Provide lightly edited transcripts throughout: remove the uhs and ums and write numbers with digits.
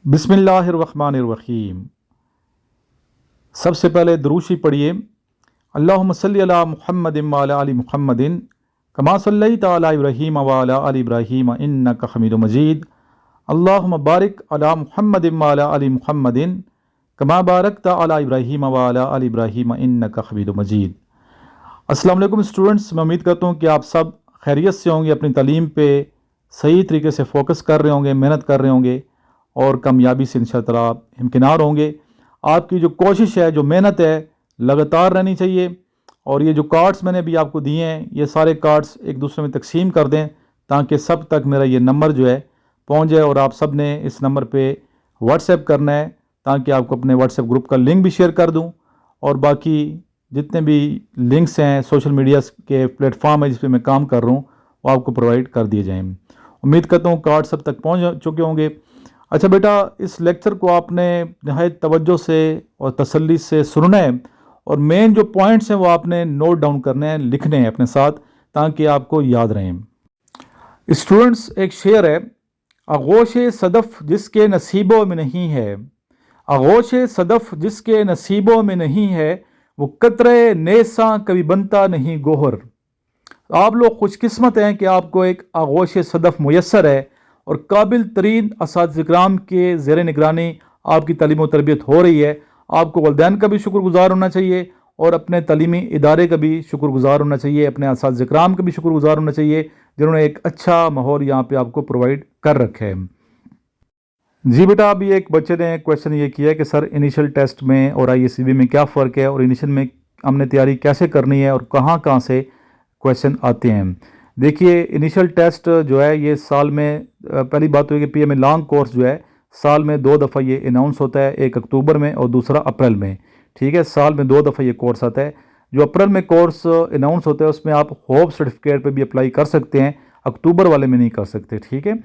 बिस्मिल्लाहिर्रहमानिर्रहीम। सबसे पहले दुरूशी पढ़िए। अल्लाहुम्मा सल्ली अला मुहम्मदिन व अला आलि मुहम्मदिन कमा सल्लैता अला इब्राहीम व अला आलि इब्राहीम इन्नका हमीदुम मजीद। अल्लाहुम्मा बारिक अला मुहम्मदिन व अला आलि मुहम्मदिन कमा बारकता अला इब्राहीम व अला आलि इब्राहीम इन्नका हमीदुम मजीद। अस्सलाम वालेकुम स्टूडेंट्स, मैं उम्मीद करता हूँ कि आप सब खैरियत से होंगे, अपनी तालीम पे सही तरीके से फ़ोकस कर रहे होंगे, मेहनत कर रहे होंगे और कामयाबी से इंशाअल्लाह ताला हमकिनार होंगे। आपकी जो कोशिश है, जो मेहनत है, लगातार रहनी चाहिए। और ये जो कार्ड्स मैंने अभी आपको दिए हैं, ये सारे कार्ड्स एक दूसरे में तकसीम कर दें ताकि सब तक मेरा ये नंबर जो है पहुंच जाए। और आप सब ने इस नंबर पे व्हाट्सएप करना है ताकि आपको अपने व्हाट्सएप ग्रुप का लिंक भी शेयर कर दूं। और बाकी जितने भी लिंक्स हैं, सोशल मीडिया के प्लेटफॉर्म है जिस पे मैं काम कर रहा हूँ, वो आपको प्रोवाइड कर दिए जाएँ। उम्मीद करता हूँ कार्ड सब तक पहुँच चुके होंगे। अच्छा बेटा, इस लेक्चर को आपने नहायत तवज्जो से और तसल्ली से सुनना है और मेन जो पॉइंट्स हैं वो आपने नोट डाउन करने हैं, लिखने हैं अपने साथ ताकि आपको याद रहें। स्टूडेंट्स, एक शेर है, आगोश सदफ़ जिसके नसीबों में नहीं है, आगोश सदफ़ जिसके नसीबों में नहीं है, वो कतरे नेसा कभी बनता नहीं गोहर। आप लोग खुशकिस्मत हैं कि आपको एक आगोश सदफ़ मुयस्सर है और काबिल तरीन असातिज़-ए-किराम के ज़ेर निगरानी आपकी तालीम व तरबियत हो रही है। आपको वालिदैन का भी शुक्रगुज़ार होना चाहिए और अपने तालीमी इदारे का भी शुक्रगुज़ार होना चाहिए, अपने असातिज़-ए-किराम का भी शुक्रगुज़ार होना चाहिए जिन्होंने एक अच्छा माहौल यहाँ पे आपको प्रोवाइड कर रखा है। जी बेटा, अभी एक बच्चे ने क्वेश्चन ये किया कि सर इनिशियल टेस्ट में और ISCB में क्या फ़र्क है और इनिशियल में हमने तैयारी कैसे करनी है और कहाँ कहाँ से क्वेश्चन आते हैं। देखिए, इनिशियल टेस्ट जो है ये साल में पहली बात तो है कि PMA लॉन्ग कोर्स जो है साल में 2 दफ़ा ये अनाउंस होता है, एक अक्टूबर में और दूसरा अप्रैल में। ठीक है, साल में 2 दफ़ा ये कोर्स आता है। जो अप्रैल में कोर्स अनाउंस होता है उसमें आप होप सर्टिफिकेट पे भी अप्लाई कर सकते हैं, अक्टूबर वाले में नहीं कर सकते। ठीक है,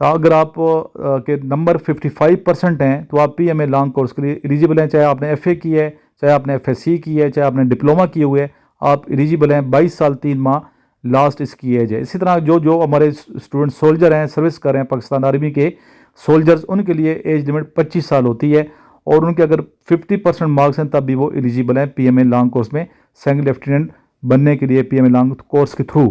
अगर आप के नंबर 55% हैं तो आप PMA लॉन्ग कोर्स के लिए एलिजिबल हैं, चाहे आपने FA की है, चाहे आपने FSC की है, चाहे आपने डिप्लोमा किए हुए है, आप एलिजिबल हैं। 22 साल 3 माह लास्ट इसकी एज है। इसी तरह जो हमारे स्टूडेंट सोल्जर हैं, सर्विस कर रहे हैं पाकिस्तान आर्मी के सोल्जर्स, उनके लिए एज लिमिट 25 साल होती है और उनके अगर 50% मार्क्स हैं तब भी वो एलिजिबल हैं PMA लॉन्ग कोर्स में सेकंड लेफ्टिनेंट बनने के लिए PMA लॉन्ग कोर्स के थ्रू।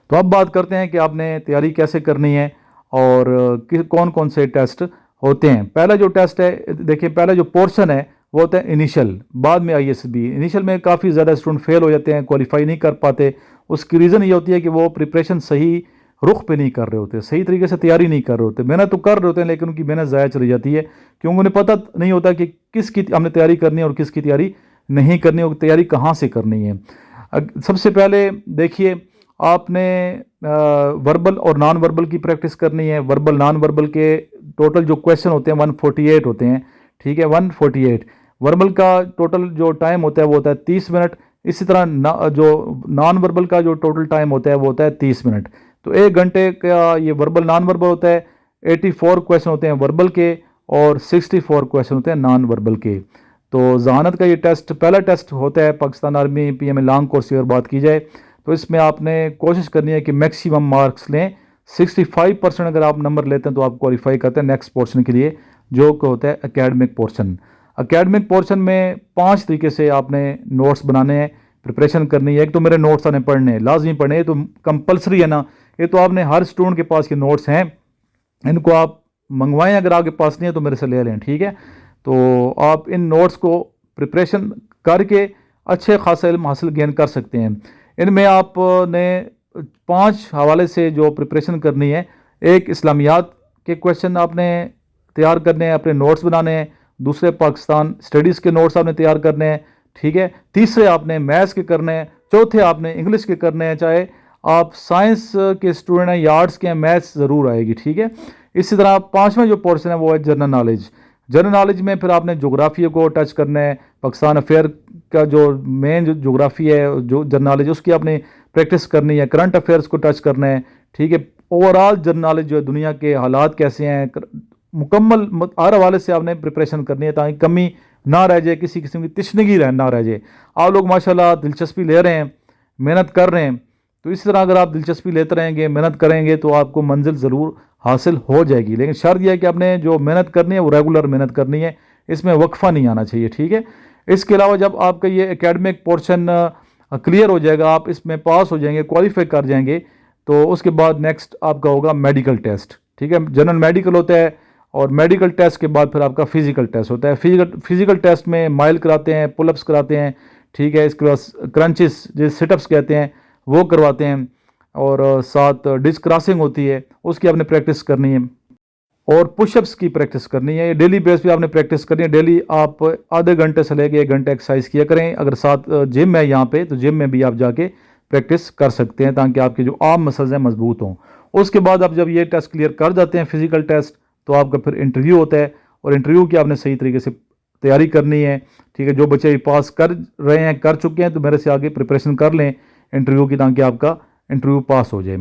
तो अब बात करते हैं कि आपने तैयारी कैसे करनी है और कौन कौन से टेस्ट होते हैं। पहला जो टेस्ट है, देखिए पहला जो पोर्शन है वो होता है इनिशियल, बाद में ISB। इनिशियल में काफ़ी ज़्यादा स्टूडेंट फेल हो जाते हैं, क्वालिफाई नहीं कर पाते। उसकी रीज़न ये होती है कि वो प्रिपरेशन सही रुख पे नहीं कर रहे होते, सही तरीके से तैयारी नहीं कर रहे होते। मेहनत तो कर रहे होते हैं लेकिन उनकी मेहनत ज़ाया चली जाती है क्योंकि उन्हें पता नहीं होता कि किसकी हमने तैयारी करनी है और किसकी तैयारी नहीं करनी है और तैयारी कहाँ से करनी है। सबसे पहले देखिए, आपने वर्बल और नॉन वर्बल की प्रैक्टिस करनी है। वर्बल नॉन वर्बल के टोटल जो क्वेश्चन होते हैं 148 होते हैं। ठीक है, 148। वर्बल का टोटल जो टाइम होता है वो होता है 30 मिनट। इसी तरह जो नॉन वर्बल का जो टोटल टाइम होता है वो होता है 30 मिनट। तो 1 घंटे का ये वर्बल नॉन वर्बल होता है। 84 क्वेश्चन होते हैं वर्बल के और 64 क्वेश्चन होते हैं नॉन वर्बल के। तो ज़हानत का ये टेस्ट पहला टेस्ट होता है Pakistan army PMA long course की अगर बात की जाए तो इसमें आपने कोशिश करनी है कि मैक्सिमम मार्क्स लें। 65% अगर आप नंबर लेते हैं तो आप क्वालिफाई करते हैं नेक्स्ट पोर्शन के लिए जो कि होता है एकेडमिक पोर्शन। एकेडमिक पोर्शन में 5 तरीके से आपने नोट्स बनाने हैं, प्रिपरेशन करनी है। एक तो मेरे नोट्स आपने पढ़ने हैं, लाजमी पढ़ने हैं, तो कंपलसरी है ना। ये तो आपने हर स्टूडेंट के पास के नोट्स हैं, इनको आप मंगवाएं, अगर आपके पास नहीं है तो मेरे से ले लें। ठीक है, तो आप इन नोट्स को प्रिपरेशन करके अच्छे खासा इल्म हासिल गेन कर सकते हैं। इनमें आपने 5 हवाले से जो प्रिपरेशन करनी है। एक, इस्लामियात के क्वेश्चन आपने तैयार करने हैं, अपने नोट्स बनाने हैं। दूसरे, पाकिस्तान स्टडीज़ के नोट्स आपने तैयार करने हैं। ठीक है, तीसरे आपने मैथ्स के करने हैं। चौथे आपने इंग्लिश के करने हैं, चाहे आप साइंस के स्टूडेंट हैं या आर्ट्स के हैं, मैथ्स ज़रूर आएगी। ठीक है, इसी तरह 5वां जो पोर्शन है वो है जनरल नॉलेज। जनरल नॉलेज में फिर आपने जोग्राफी को टच करना है, पाकिस्तान अफेयर का जो मेन जो जोग्राफी है, जो जनरल नॉलेज, उसकी आपने प्रैक्टिस करनी है। करंट अफेयर्स को टच करना है। ठीक है, ओवरऑल जनरल नॉलेज जो है, दुनिया के हालात कैसे हैं, मुकम्मल हर हवाले से आपने प्रिपरेशन करनी है ताकि कमी ना रह जाए, किसी किस्म की तिश्नगी ना रह जाए। आप लोग माशाल्लाह दिलचस्पी ले रहे हैं, मेहनत कर रहे हैं, तो इसी तरह अगर आप दिलचस्पी लेते रहेंगे, मेहनत करेंगे तो आपको मंजिल ज़रूर حاصل ہو جائے گی، لیکن شرط یہ ہے کہ آپ نے جو محنت کرنی ہے وہ ریگولر محنت کرنی ہے، اس میں وقفہ نہیں آنا چاہیے، ٹھیک ہے۔ اس کے علاوہ جب آپ کا یہ اکیڈمک پورشن کلیئر ہو جائے گا، آپ اس میں پاس ہو جائیں گے، کوالیفائی کر جائیں گے، تو اس کے بعد نیکسٹ آپ کا ہوگا میڈیکل ٹیسٹ، ٹھیک ہے۔ جنرل میڈیکل ہوتا ہے، اور میڈیکل ٹیسٹ کے بعد پھر آپ کا فزیکل ٹیسٹ ہوتا ہے۔ فزیکل ٹیسٹ میں مائل کراتے ہیں، پل اپس کراتے ہیں، ٹھیک ہے۔ اس کے بعد کرنچز جو سٹ اپس کہتے ہیں وہ کرواتے ہیں، اور ساتھ ڈسک کراسنگ ہوتی ہے، اس کی آپ نے پریکٹس کرنی ہے، اور پش اپس کی پریکٹس کرنی ہے۔ یہ ڈیلی بیس پہ آپ نے پریکٹس کرنی ہے، ڈیلی آپ آدھے گھنٹے سے لے کے 1 گھنٹہ ایکسرسائز کیا کریں۔ اگر ساتھ جم ہے یہاں پہ، تو جم میں بھی آپ جا کے پریکٹس کر سکتے ہیں، تاکہ آپ کے جو عام مسلز ہیں مضبوط ہوں۔ اس کے بعد آپ جب یہ ٹیسٹ کلیئر کر جاتے ہیں فزیکل ٹیسٹ، تو آپ کا پھر انٹرویو ہوتا ہے، اور انٹرویو کی آپ نے صحیح طریقے سے تیاری کرنی ہے، ٹھیک ہے۔ جو بچے پاس کر رہے ہیں، کر چکے ہیں، تو میرے سے آگے پریپریشن کر لیں انٹرویو کی، تاکہ آپ کا انٹرویو پاس ہو جائے۔